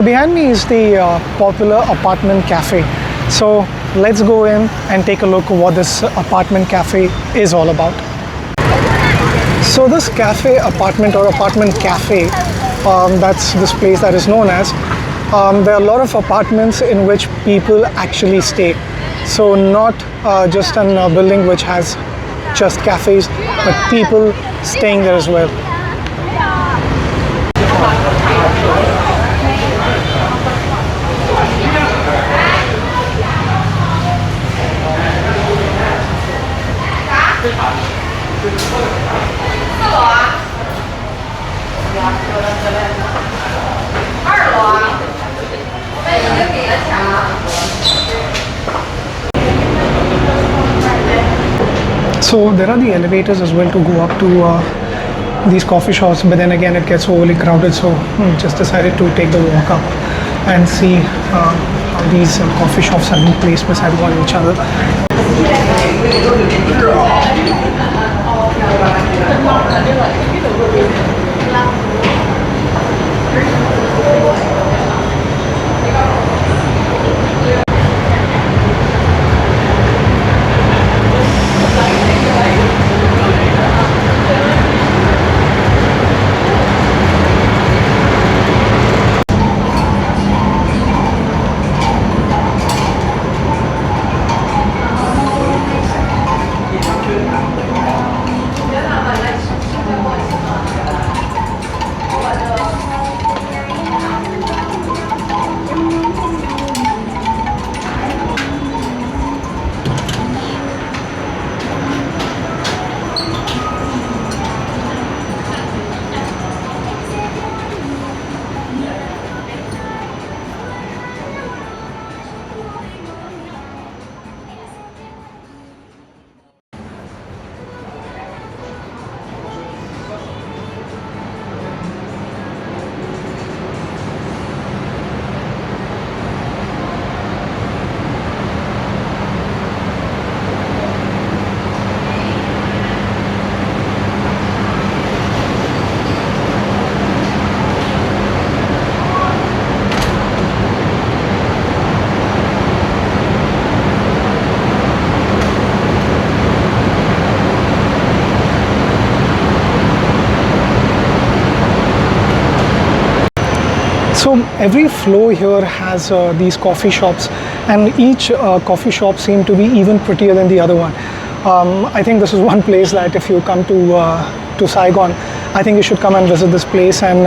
Behind me is the popular apartment cafe. So let's go in and take a look at what this apartment cafe is all about. So this cafe apartment or apartment cafe, that's this place that is known as, there are a lot of apartments in which people actually stay. So not just a building which has just cafes, but people staying there as well. So there are the elevators as well to go up to these coffee shops, but then again it gets overly crowded, so just decided to take the walk up and see how these coffee shops have been placed beside one each other. So every floor here has these coffee shops, and each coffee shop seemed to be even prettier than the other one. I think this is one place that if you come to Saigon, I think you should come and visit this place and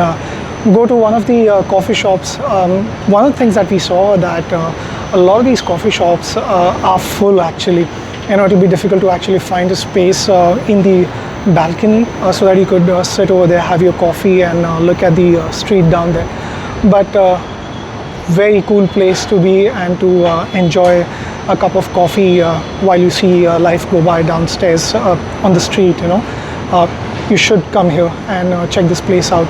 go to one of the coffee shops. One of the things that we saw that a lot of these coffee shops are full actually. You know, it will be difficult to actually find a space in the balcony so that you could sit over there, have your coffee and look at the street down there. But very cool place to be and to enjoy a cup of coffee while you see life go by downstairs on the street. You know, you should come here and check this place out.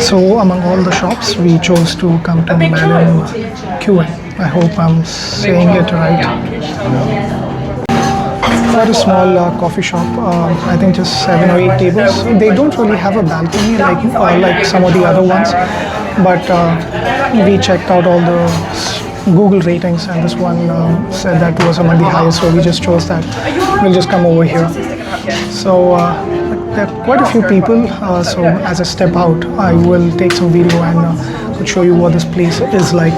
So among all the shops, we chose to come to Madam Nguyen. I hope I'm saying it right. Quite a small coffee shop. I think just 7 or 8 tables. They don't really have a balcony like some of the other ones, but we checked out all the Google ratings, and this one said that was among the highest. So we just chose that. We'll just come over here. So there are quite a few people. So as I step out, I will take some video and could show you what this place is like.